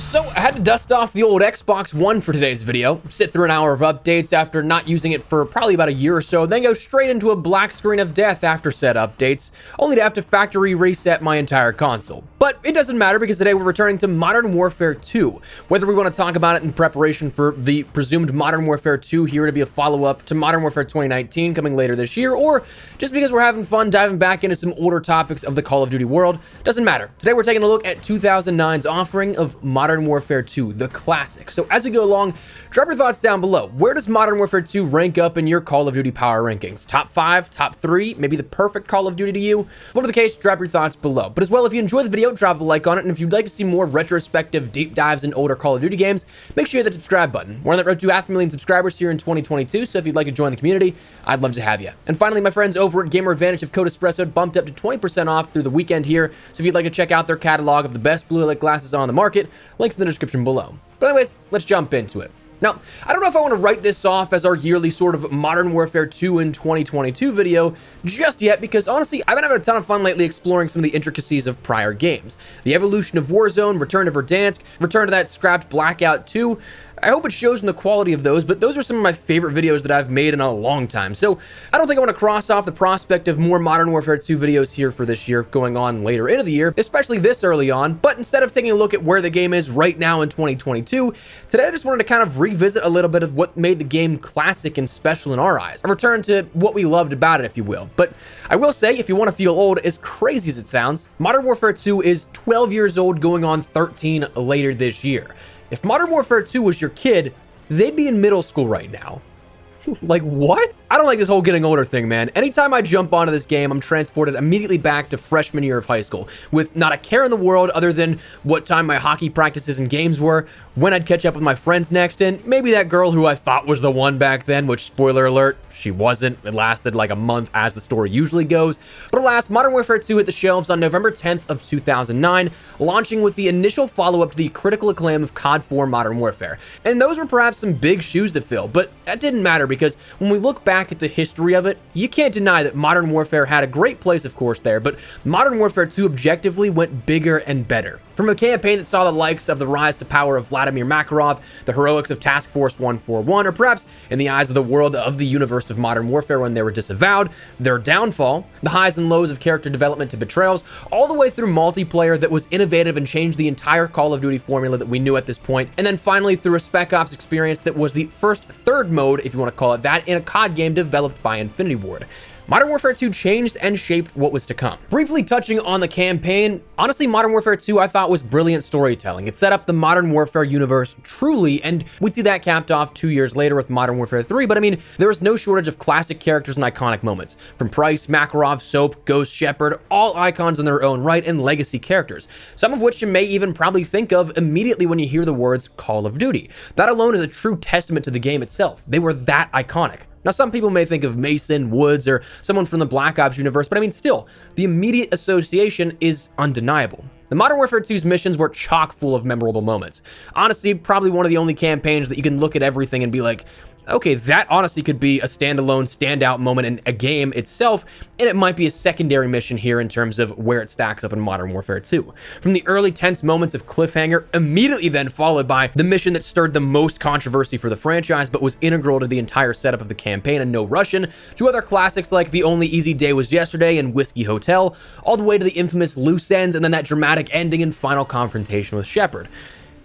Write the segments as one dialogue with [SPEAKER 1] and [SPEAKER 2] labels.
[SPEAKER 1] So I had to dust off the old Xbox One for today's video, sit through an hour of updates after not using it for probably about a year or so, then go straight into a black screen of death after said updates, only to have to factory reset my entire console. But it doesn't matter because today we're returning to Modern Warfare 2. Whether we want to talk about it in preparation for the presumed Modern Warfare 2 here to be a follow-up to Modern Warfare 2019 coming later this year, or just because we're having fun diving back into some older topics of the Call of Duty world, doesn't matter. Today we're taking a look at 2009's offering of Modern Warfare 2, the classic. So as we go along, drop your thoughts down below. Where does Modern Warfare 2 rank up in your Call of Duty power rankings? Top 5, top 3, maybe the perfect Call of Duty to you? Whatever the case, drop your thoughts below. But as well, if you enjoyed the video, drop a like on it, and if you'd like to see more retrospective deep dives in older Call of Duty games, make sure you hit the subscribe button. We're on that road to 500,000 subscribers here in 2022, so if you'd like to join the community, I'd love to have you. And finally, my friends over at Gamer Advantage have code Espresso bumped up to 20% off through the weekend here, so if you'd like to check out their catalog of the best blue light glasses on the market, links in the description below. But anyways, let's jump into it. Now, I don't know if I want to write this off as our yearly sort of Modern Warfare 2 in 2022 video just yet, because honestly, I've been having a ton of fun lately exploring some of the intricacies of prior games. The evolution of Warzone, Return to Verdansk, return to that scrapped Blackout 2. I hope it shows in the quality of those, but those are some of my favorite videos that I've made in a long time. So I don't think I want to cross off the prospect of more Modern Warfare 2 videos here for this year going on later into the year, especially this early on. But instead of taking a look at where the game is right now in 2022, today I just wanted to kind of revisit a little bit of what made the game classic and special in our eyes. A return to what we loved about it, if you will. But I will say, if you want to feel old, as crazy as it sounds, Modern Warfare 2 is 12 years old going on 13 later this year. If Modern Warfare 2 was your kid, they'd be in middle school right now. Like, what? I don't like this whole getting older thing, man. Anytime I jump onto this game, I'm transported immediately back to freshman year of high school, with not a care in the world other than what time my hockey practices and games were, when I'd catch up with my friends next, and maybe that girl who I thought was the one back then, which, spoiler alert, she wasn't. It lasted like a month, as the story usually goes. But alas, Modern Warfare 2 hit the shelves on November 10th of 2009, launching with the initial follow-up to the critical acclaim of COD 4 Modern Warfare. And those were perhaps some big shoes to fill, but that didn't matter because when we look back at the history of it, you can't deny that Modern Warfare had a great place, of course, there, but Modern Warfare 2 objectively went bigger and better. From a campaign that saw the likes of the rise to power of Vladimir Makarov, the heroics of Task Force 141, or perhaps, in the eyes of the world of the universe of Modern Warfare when they were disavowed, their downfall, the highs and lows of character development to betrayals, all the way through multiplayer that was innovative and changed the entire Call of Duty formula that we knew at this point, and then finally through a Spec Ops experience that was the first third mode, if you want to call it that, in a COD game developed by Infinity Ward. Modern Warfare 2 changed and shaped what was to come. Briefly touching on the campaign, honestly, Modern Warfare 2 I thought was brilliant storytelling. It set up the Modern Warfare universe truly, and we'd see that capped off 2 years later with Modern Warfare 3, but I mean, there was no shortage of classic characters and iconic moments. From Price, Makarov, Soap, Ghost, Shepard, all icons in their own right and legacy characters, some of which you may even probably think of immediately when you hear the words Call of Duty. That alone is a true testament to the game itself. They were that iconic. Now, some people may think of Mason, Woods, or someone from the Black Ops universe, but I mean, still, the immediate association is undeniable. The Modern Warfare 2's missions were chock full of memorable moments. Honestly, probably one of the only campaigns that you can look at everything and be like, okay, that honestly could be a standalone, standout moment in a game itself, and it might be a secondary mission here in terms of where it stacks up in Modern Warfare 2. From the early tense moments of cliffhanger, immediately then followed by the mission that stirred the most controversy for the franchise, but was integral to the entire setup of the campaign and No Russian, to other classics like The Only Easy Day Was Yesterday and Whiskey Hotel, all the way to the infamous loose ends and then that dramatic ending and final confrontation with Shepard.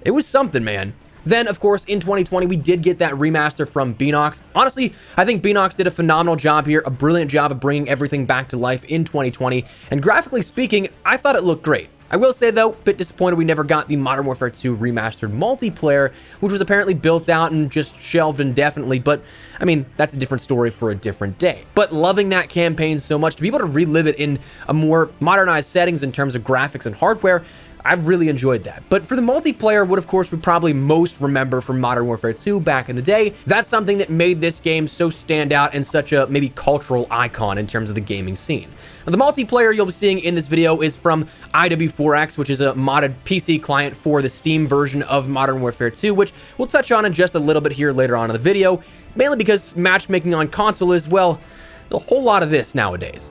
[SPEAKER 1] It was something, man. Then, of course, in 2020, we did get that remaster from Beenox. Honestly, I think Beenox did a phenomenal job here, a brilliant job of bringing everything back to life in 2020, and graphically speaking, I thought it looked great. I will say, though, a bit disappointed we never got the Modern Warfare 2 remastered multiplayer, which was apparently built out and just shelved indefinitely, but, I mean, that's a different story for a different day. But loving that campaign so much, to be able to relive it in a more modernized settings in terms of graphics and hardware, I really enjoyed that. But for the multiplayer, what of course we probably most remember from Modern Warfare 2 back in the day, that's something that made this game so stand out and such a maybe cultural icon in terms of the gaming scene. Now, the multiplayer you'll be seeing in this video is from IW4X, which is a modded PC client for the Steam version of Modern Warfare 2, which we'll touch on in just a little bit here later on in the video, mainly because matchmaking on console is, well, a whole lot of this nowadays.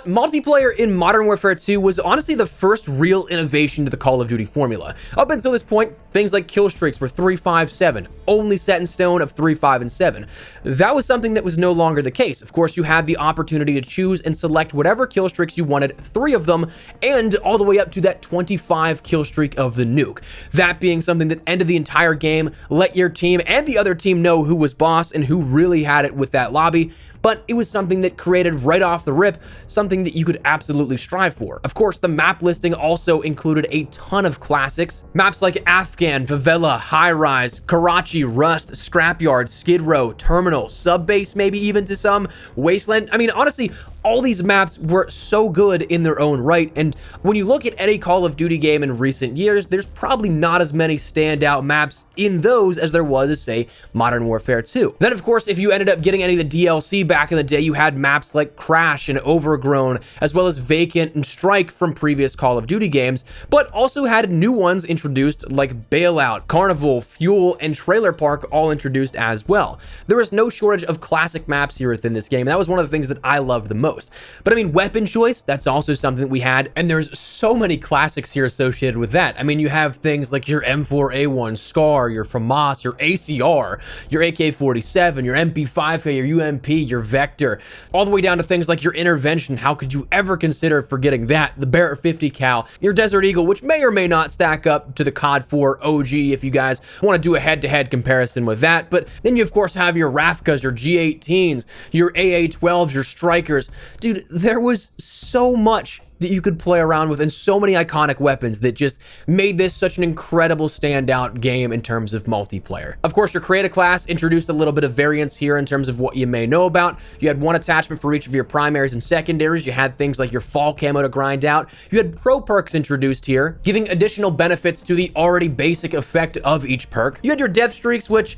[SPEAKER 1] But multiplayer in Modern Warfare 2 was honestly the first real innovation to the Call of Duty formula. Up until this point, things like kill streaks were 3, 5, 7, only set in stone of 3, 5, and 7. That was something that was no longer the case. Of course, you had the opportunity to choose and select whatever kill streaks you wanted, 3 of them, and all the way up to that 25 kill streak of the nuke. That being something that ended the entire game, let your team and the other team know who was boss and who really had it with that lobby. But it was something that created right off the rip something that you could absolutely strive for. Of course, the map listing also included a ton of classics. Maps like Afghan, Favela, High Rise, Karachi, Rust, Scrapyard, Skid Row, Terminal, Subbase, maybe even to some, Wasteland. I mean, honestly, all these maps were so good in their own right, and when you look at any Call of Duty game in recent years, there's probably not as many standout maps in those as there was, say, Modern Warfare 2. Then, of course, if you ended up getting any of the DLC back in the day, you had maps like Crash and Overgrown, as well as Vacant and Strike from previous Call of Duty games, but also had new ones introduced like Bailout, Carnival, Fuel, and Trailer Park all introduced as well. There was no shortage of classic maps here within this game. That was one of the things that I loved the most. But I mean, weapon choice, that's also something that we had, and there's so many classics here associated with that. I mean, you have things like your M4A1 Scar, your FAMAS, your ACR, your AK-47, your MP5, your UMP, your Vector, all the way down to things like your Intervention. How could you ever consider forgetting that? The Barrett 50 cal, your Desert Eagle, which may or may not stack up to the COD 4 OG if you guys want to do a head-to-head comparison with that. But then you, of course, have your Rafkas, your G18s, your AA-12s, your Strikers. Dude, there was so much that you could play around with and so many iconic weapons that just made this such an incredible standout game in terms of multiplayer. Of course, your Create a Class introduced a little bit of variance here in terms of what you may know about. You had one attachment for each of your primaries and secondaries. You had things like your fall camo to grind out. You had pro perks introduced here, giving additional benefits to the already basic effect of each perk. You had your death streaks, which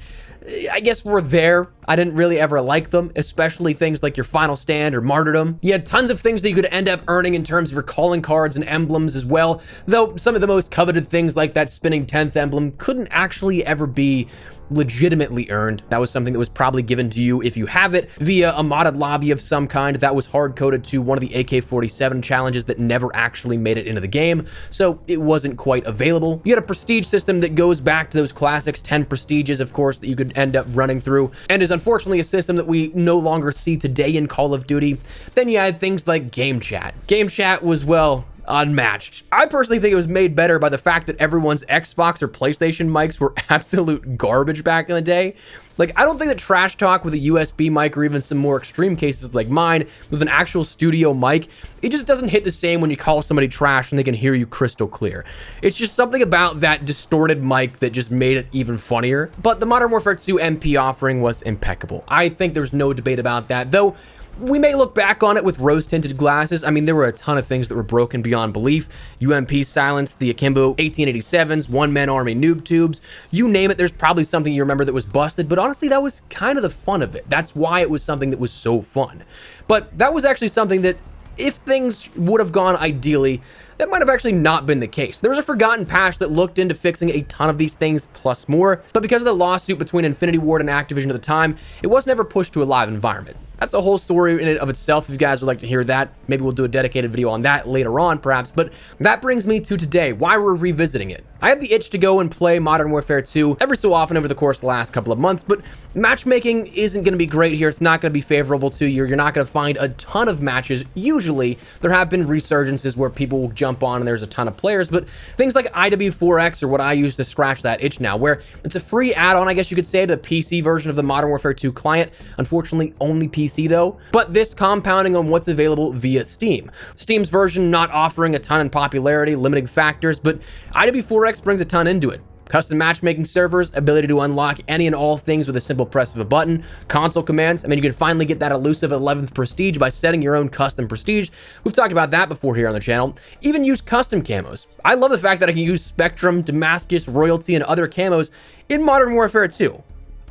[SPEAKER 1] I guess were there. I didn't really ever like them, especially things like your Final Stand or Martyrdom. You had tons of things that you could end up earning in terms of your calling cards and emblems as well, though some of the most coveted things like that spinning 10th emblem couldn't actually ever be legitimately earned. That was something that was probably given to you if you have it via a modded lobby of some kind that was hard-coded to one of the AK-47 challenges that never actually made it into the game, so it wasn't quite available. You had a prestige system that goes back to those classics, 10 prestiges, of course, that you could end up running through, and is unfortunately a system that we no longer see today in Call of Duty. Then you had things like Game Chat. Game Chat was, well, unmatched. I personally think it was made better by the fact that everyone's Xbox or PlayStation mics were absolute garbage back in the day. Like, I don't think that trash talk with a USB mic or even some more extreme cases like mine with an actual studio mic, it just doesn't hit the same when you call somebody trash and they can hear you crystal clear. It's just something about that distorted mic that just made it even funnier. But the Modern Warfare 2 MP offering was impeccable. I think there's no debate about that, though we may look back on it with rose-tinted glasses. I mean, there were a ton of things that were broken beyond belief. UMP silence, the Akimbo 1887s, one-man army noob tubes, you name it, there's probably something you remember that was busted, but honestly, that was kind of the fun of it. That's why it was something that was so fun. But that was actually something that, if things would have gone ideally, that might have actually not been the case. There was a forgotten patch that looked into fixing a ton of these things plus more, but because of the lawsuit between Infinity Ward and Activision at the time, it was never pushed to a live environment. That's a whole story in and of itself. If you guys would like to hear that, maybe we'll do a dedicated video on that later on, perhaps. But that brings me to today, why we're revisiting it. I had the itch to go and play Modern Warfare 2 every so often over the course of the last couple of months, but matchmaking isn't going to be great here. It's not going to be favorable to you. You're not going to find a ton of matches. Usually, there have been resurgences where people will jump on and there's a ton of players, but things like IW4X are what I use to scratch that itch now, where it's a free add-on, I guess you could say, to the PC version of the Modern Warfare 2 client. Unfortunately, only PC though, but this compounding on what's available via Steam. Steam's version not offering a ton in popularity, limiting factors, but IW4X brings a ton into it. Custom matchmaking servers, ability to unlock any and all things with a simple press of a button, console commands. I mean, you can finally get that elusive 11th prestige by setting your own custom prestige. We've talked about that before here on the channel. Even use custom camos. I love the fact that I can use Spectrum, Damascus, Royalty, and other camos in Modern Warfare 2.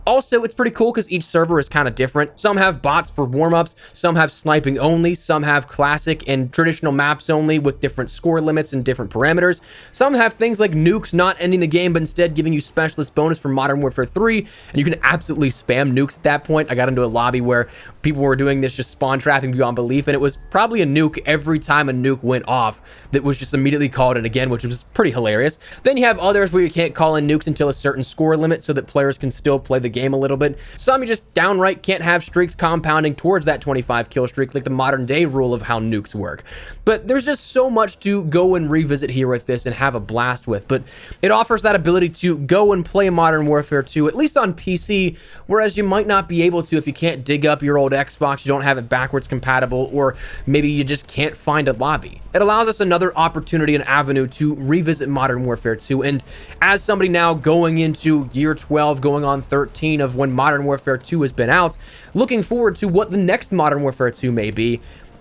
[SPEAKER 1] Also, it's pretty cool because each server is kind of different. Some have bots for warm-ups, some have sniping only, some have classic and traditional maps only with different score limits and different parameters. Some have things like nukes not ending the game, but instead giving you specialist bonus for Modern Warfare 3, and you can absolutely spam nukes at that point. I got into a lobby where people were doing this, just spawn trapping beyond belief, and it was probably a nuke every time a nuke went off that was just immediately called in again, which was pretty hilarious. Then you have others where you can't call in nukes until a certain score limit so that players can still play the game a little bit. Some you just downright can't have streaks compounding towards that 25 kill streak, like the modern day rule of how nukes work. But there's just so much to go and revisit here with this and have a blast with. But it offers that ability to go and play Modern Warfare 2, at least on PC, whereas you might not be able to if you can't dig up your old Xbox, you don't have it backwards compatible, or maybe you just can't find a lobby. It allows us another opportunity and avenue to revisit Modern Warfare 2, and as somebody now going into year 12, going on 13 of when Modern Warfare 2 has been out, looking forward to what the next Modern Warfare 2 may be,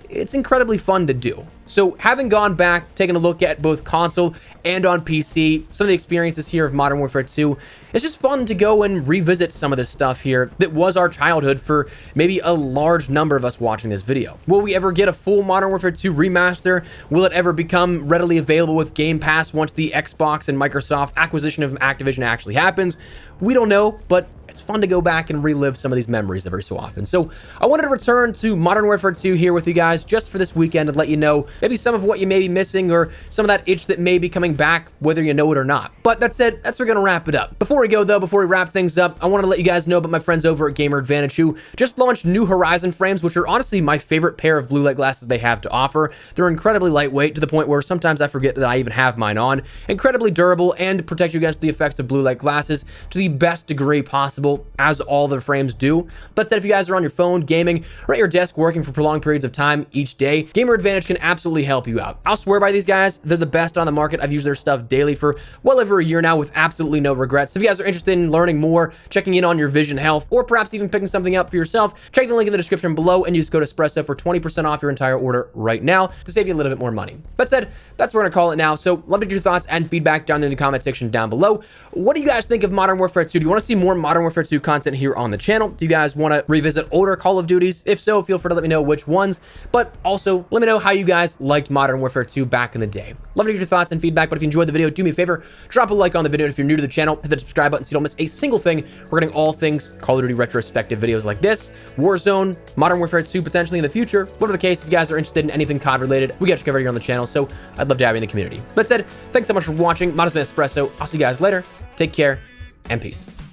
[SPEAKER 1] it's incredibly fun to do. So having gone back, taking a look at both console and on PC, some of the experiences here of Modern Warfare 2, it's just fun to go and revisit some of this stuff here that was our childhood for maybe a large number of us watching this video. Will we ever get a full Modern Warfare 2 remaster? Will it ever become readily available with Game Pass once the Xbox and Microsoft acquisition of Activision actually happens? We don't know, but it's fun to go back and relive some of these memories every so often. So I wanted to return to Modern Warfare 2 here with you guys just for this weekend and let you know maybe some of what you may be missing or some of that itch that may be coming back, whether you know it or not. But that said, that's where we're going to wrap it up. Before we go though, before we wrap things up, I want to let you guys know about my friends over at Gamer Advantage who just launched new Horizon frames, which are honestly my favorite pair of blue light glasses they have to offer. They're incredibly lightweight to the point where sometimes I forget that I even have mine on. Incredibly durable and protect you against the effects of blue light glasses to the best degree possible, as all their frames do. That said, if you guys are on your phone, gaming, or at your desk working for prolonged periods of time each day, Gamer Advantage can absolutely help you out. I'll swear by these guys. They're the best on the market. I've used their stuff daily for well over a year now with absolutely no regrets. If you guys are interested in learning more, checking in on your vision health, or perhaps even picking something up for yourself, check the link in the description below and use code Espresso for 20% off your entire order right now to save you a little bit more money. That said, that's what we're going to call it now. So love to get your thoughts and feedback down there in the comment section down below. What do you guys think of Modern Warfare 2? Do you want to see more Modern Warfare 2 content here on the channel? Do you guys want to revisit older Call of Duties? If so, feel free to let me know which ones, but also let me know how you guys liked Modern Warfare 2 back in the day. Love to get your thoughts and feedback, but if you enjoyed the video, do me a favor, drop a like on the video, and if you're new to the channel, hit the subscribe button so you don't miss a single thing. We're getting all things Call of Duty retrospective videos like this, Warzone, Modern Warfare 2 potentially in the future. Whatever the case, if you guys are interested in anything COD related, we got you covered here on the channel, so I'd love to have you in the community. That said, thanks so much for watching. Modest Man Espresso. I'll see you guys later. Take care, and peace.